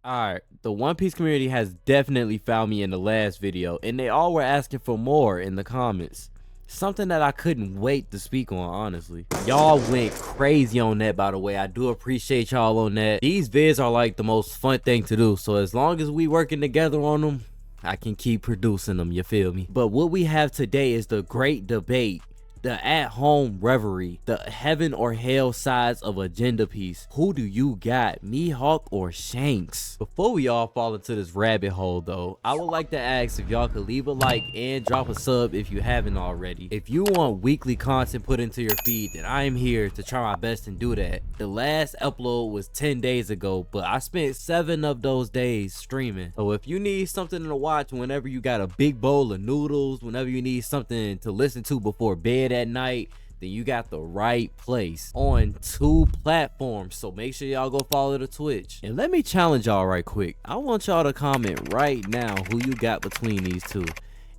Alright, the One Piece community has definitely found me in the last video, and they all were asking for more in the comments. Something that I couldn't wait to speak on, honestly. Y'all went crazy on that, by the way. I do appreciate y'all on that. These vids are like the most fun thing to do, so as long as we working together on them, I can keep producing them, you feel me? But what we have today is the great debate, the at-home reverie, the heaven or hell sides of agenda piece. Who do you got, Mihawk or Shanks? Before we all fall into this rabbit hole though, I would like to ask if y'all could leave a like and drop a sub if you haven't already. If you want weekly content put into your feed, then I am here to try my best and do that. The last upload was 10 days ago, but I spent 7 of those days streaming. So if you need something to watch whenever you got a big bowl of noodles, whenever you need something to listen to before bed at night, then you got the right place on 2 platforms. So make sure y'all go follow the Twitch. And let me challenge y'all right quick. I want y'all to comment right now who you got between these two.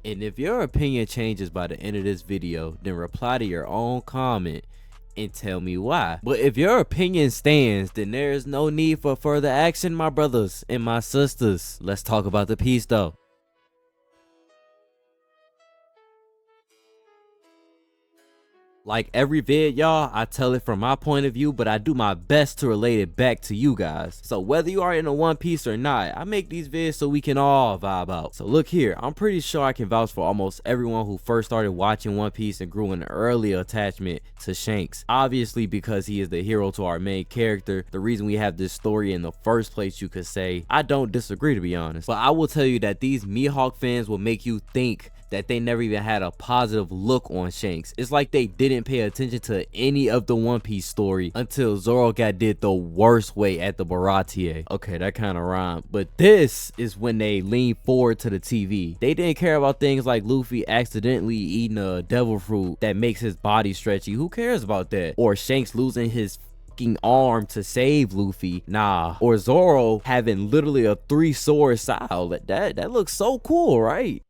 And if your opinion changes by the end of this video, then reply to your own comment and tell me why. But if your opinion stands, then there is no need for further action, my brothers and my sisters. Let's talk about the piece though. Like every vid, y'all, I tell it from my point of view, but I do my best to relate it back to you guys. So whether you are in a One Piece or not, I make these vids so we can all vibe out. So look here, I'm pretty sure I can vouch for almost everyone who first started watching One Piece and grew an early attachment to Shanks. Obviously because he is the hero to our main character, the reason we have this story in the first place, you could say. I don't disagree, to be honest. But I will tell you that these Mihawk fans will make you think that they never even had a positive look on Shanks. It's like they didn't pay attention to any of the One Piece story until Zoro got did the worst way at the Baratie. Okay, that kind of rhymed. But this is when they leaned forward to the TV. They didn't care about things like Luffy accidentally eating a devil fruit that makes his body stretchy. Who cares about that? Or Shanks losing his arm to save Luffy. Nah. Or Zoro having literally a 3-sword style. That looks so cool, right?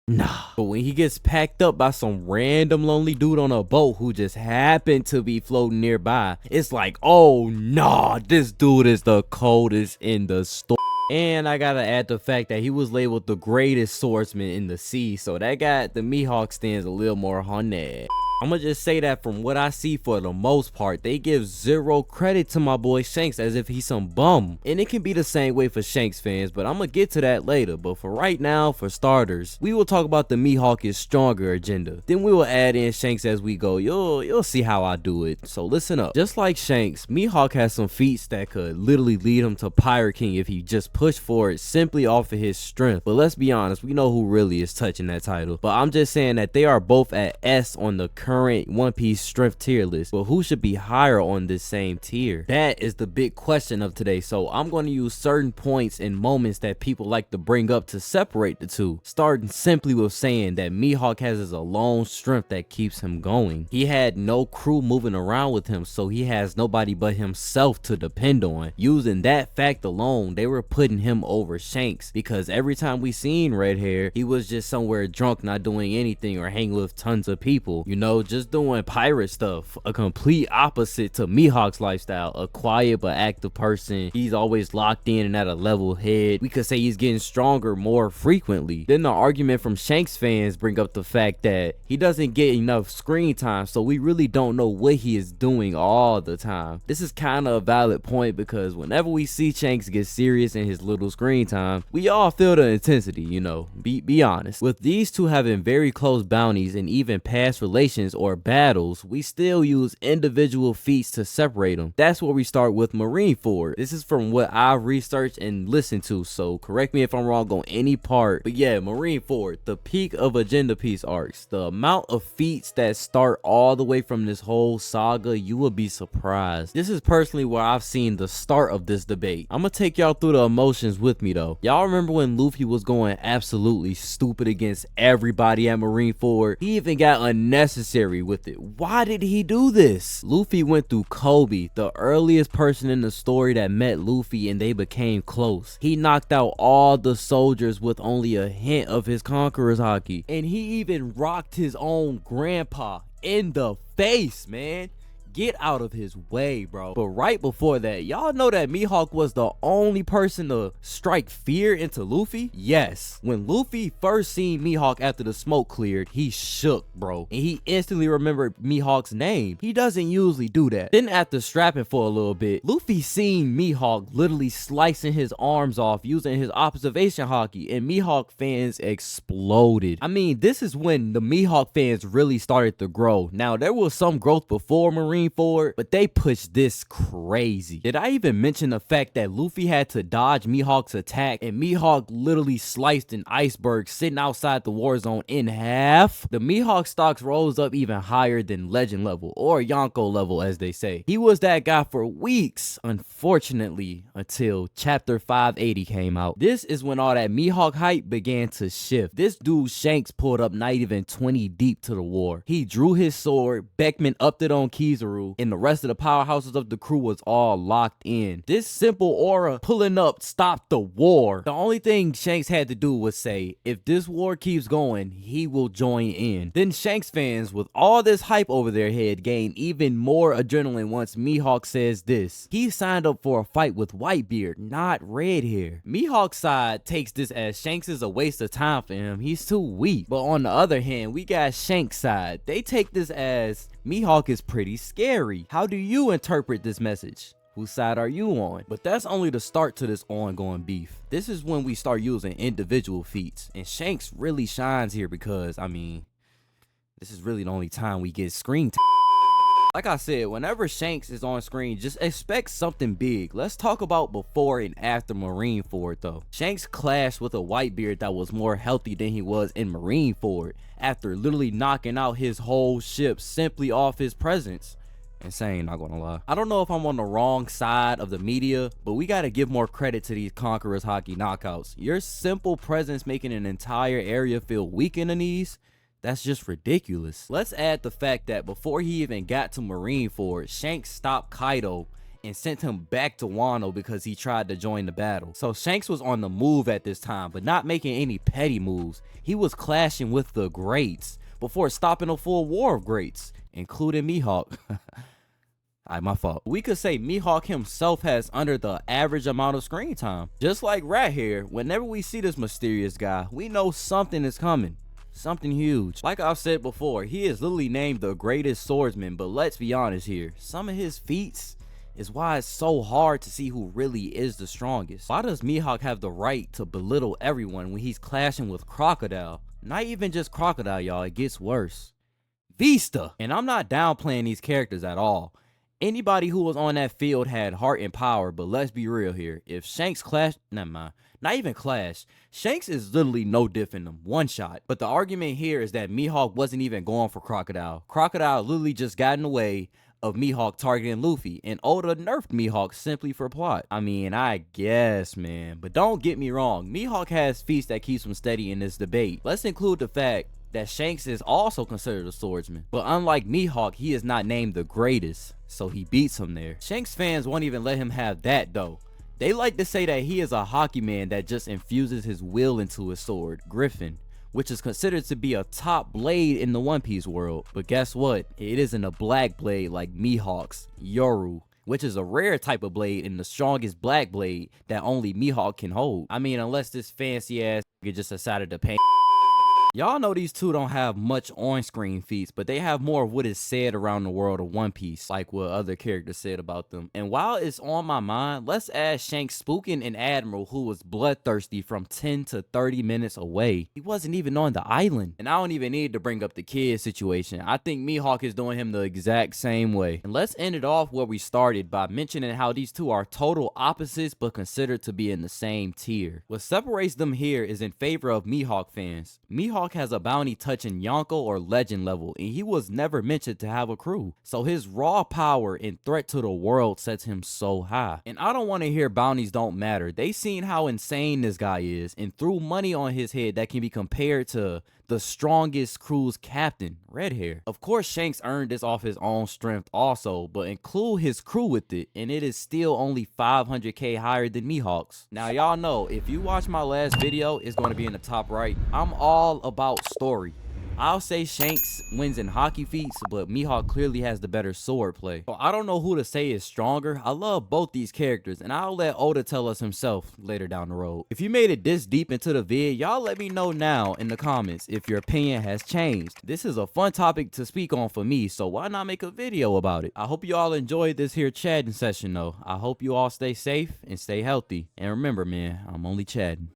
Nah. But when he gets packed up by some random lonely dude on a boat who just happened to be floating nearby, it's like, oh nah, this dude is the coldest in the story. And I gotta add the fact that he was labeled the greatest swordsman in the sea, so that got the Mihawk stands a little more on that. I'm gonna just say that from what I see, for the most part, they give zero credit to my boy Shanks as if he's some bum. And it can be the same way for Shanks fans, but I'm gonna get to that later. But for right now, for starters, we will talk about the Mihawk is stronger agenda. Then we will add in Shanks as we go. You'll see how I do it. So listen up. Just like Shanks, Mihawk has some feats that could literally lead him to Pirate King if he just pushed for it simply off of his strength. But let's be honest, we know who really is touching that title. But I'm just saying that they are both at S on the current One Piece strength tier list, but who should be higher on this same tier? That is the big question of today. So I'm going to use certain points and moments that people like to bring up to separate the two, starting simply with saying that Mihawk has his alone strength that keeps him going. He had no crew moving around with him, so he has nobody but himself to depend on. Using that fact alone, they were putting him over Shanks, because every time we seen Red Hair, he was just somewhere drunk, not doing anything or hanging with tons of people, you know, just doing pirate stuff. A complete opposite to Mihawk's lifestyle, a quiet but active person. He's always locked in and at a level head. We could say he's getting stronger more frequently. Then the argument from Shanks fans bring up the fact that he doesn't get enough screen time, so we really don't know what he is doing all the time. This is kind of a valid point, because whenever we see Shanks get serious in his little screen time, we all feel the intensity, you know, be honest. With these two having very close bounties and even past relations or battles, we still use individual feats to separate them. That's where we start with Marineford. This is from what I've researched and listened to, so correct me if I'm wrong on any part. But yeah, Marineford, the peak of agenda piece arcs. The amount of feats that start all the way from this whole saga, you will be surprised. This is personally where I've seen the start of this debate. I'm gonna take y'all through the emotions with me though. Y'all remember when Luffy was going absolutely stupid against everybody at Marineford? He even got unnecessary with it. Why did he do this? Luffy went through Kobe, the earliest person in the story that met Luffy and they became close. He knocked out all the soldiers with only a hint of his conqueror's haki, and he even rocked his own grandpa in the face, man. Get out of his way, bro. But right before that, y'all know that Mihawk was the only person to strike fear into Luffy? Yes. When Luffy first seen Mihawk after the smoke cleared, he shook, bro. And he instantly remembered Mihawk's name. He doesn't usually do that. Then after strapping for a little bit, Luffy seen Mihawk literally slicing his arms off using his observation haki, and Mihawk fans exploded. I mean, this is when the Mihawk fans really started to grow. Now, there was some growth before Marineford, but they pushed this crazy. Did I even mention the fact that Luffy had to dodge Mihawk's attack, and Mihawk literally sliced an iceberg sitting outside the war zone in half? The Mihawk stocks rose up even higher than legend level, or Yonko level as they say. He was that guy for weeks, unfortunately, until chapter 580 came out. This is when all that Mihawk hype began to shift. This dude Shanks pulled up not even 20 deep to the war. He drew his sword, Beckman upped it on Kizaru, and the rest of the powerhouses of the crew was all locked in. This simple aura pulling up stopped the war. The only thing Shanks had to do was say, if this war keeps going, he will join in. Then Shanks fans, with all this hype over their head, gain even more adrenaline once Mihawk says this. He signed up for a fight with Whitebeard, not Redhair. Mihawk's side takes this as Shanks is a waste of time for him. He's too weak. But on the other hand, we got Shanks' side. They take this as Mihawk is pretty scary. How do you interpret this message? Whose side are you on? But that's only the start to this ongoing beef. This is when we start using individual feats. And Shanks really shines here because, I mean, this is really the only time we get screen time. Like I said, whenever Shanks is on screen, just expect something big. Let's talk about before and after Marineford though. Shanks clashed with a Whitebeard that was more healthy than he was in Marineford after literally knocking out his whole ship simply off his presence. Insane, not gonna lie. I don't know if I'm on the wrong side of the media, but we gotta give more credit to these Conqueror's Haki knockouts. Your simple presence making an entire area feel weak in the knees, that's just ridiculous. Let's add the fact that before he even got to Marineford, Shanks stopped Kaido and sent him back to Wano because he tried to join the battle. So Shanks was on the move at this time, but not making any petty moves. He was clashing with the greats before stopping a full war of greats, including Mihawk. My fault. We could say Mihawk himself has under the average amount of screen time. Just like Rat here, whenever we see this mysterious guy, we know something is coming. Something huge. Like I've said before, he is literally named the greatest swordsman, but let's be honest here. Some of his feats is why it's so hard to see who really is the strongest. Why does Mihawk have the right to belittle everyone when he's clashing with Crocodile? Not even just Crocodile, y'all, it gets worse. Vista! And I'm not downplaying these characters at all. Anybody who was on that field had heart and power, but let's be real here. If Shanks clashed, never mind. Not even clash. Shanks is literally no different than one shot. But the argument here is that Mihawk wasn't even going for Crocodile. Crocodile literally just got in the way of Mihawk targeting Luffy, and Oda nerfed Mihawk simply for plot. I mean, I guess, man. But don't get me wrong, Mihawk has feats that keeps him steady in this debate. Let's include the fact that Shanks is also considered a swordsman. But unlike Mihawk, he is not named the greatest, so he beats him there. Shanks fans won't even let him have that though. They like to say that he is a hockey man that just infuses his will into his sword, Griffin, which is considered to be a top blade in the One Piece world. But guess what? It isn't a black blade like Mihawk's, Yoru, which is a rare type of blade and the strongest black blade that only Mihawk can hold. I mean, unless this fancy ass just decided to paint. Y'all know these two don't have much on-screen feats, but they have more of what is said around the world of One Piece, like what other characters said about them. And while it's on my mind, let's add Shanks spooking an admiral who was bloodthirsty from 10 to 30 minutes away. He wasn't even on the island. And I don't even need to bring up the kid situation. I think Mihawk is doing him the exact same way. And let's end it off where we started by mentioning how these two are total opposites but considered to be in the same tier. What separates them here is in favor of Mihawk fans. Mihawk has a bounty touching Yonko or legend level, and he was never mentioned to have a crew, so his raw power and threat to the world sets him so high. And I don't want to hear bounties don't matter. They seen how insane this guy is and threw money on his head that can be compared to the strongest crew's captain, Redhair. Of course, Shanks earned this off his own strength also, but include his crew with it, and it is still only 500k higher than Mihawk's. Now, y'all know, if you watch my last video, it's going to be in the top right. I'm all about story. I'll say Shanks wins in hockey feats, but Mihawk clearly has the better sword play. So I don't know who to say is stronger. I love both these characters, and I'll let Oda tell us himself later down the road. If you made it this deep into the vid, y'all let me know now in the comments if your opinion has changed. This is a fun topic to speak on for me, so why not make a video about it? I hope you all enjoyed this here chatting session though. I hope you all stay safe and stay healthy. And remember, man, I'm only chatting.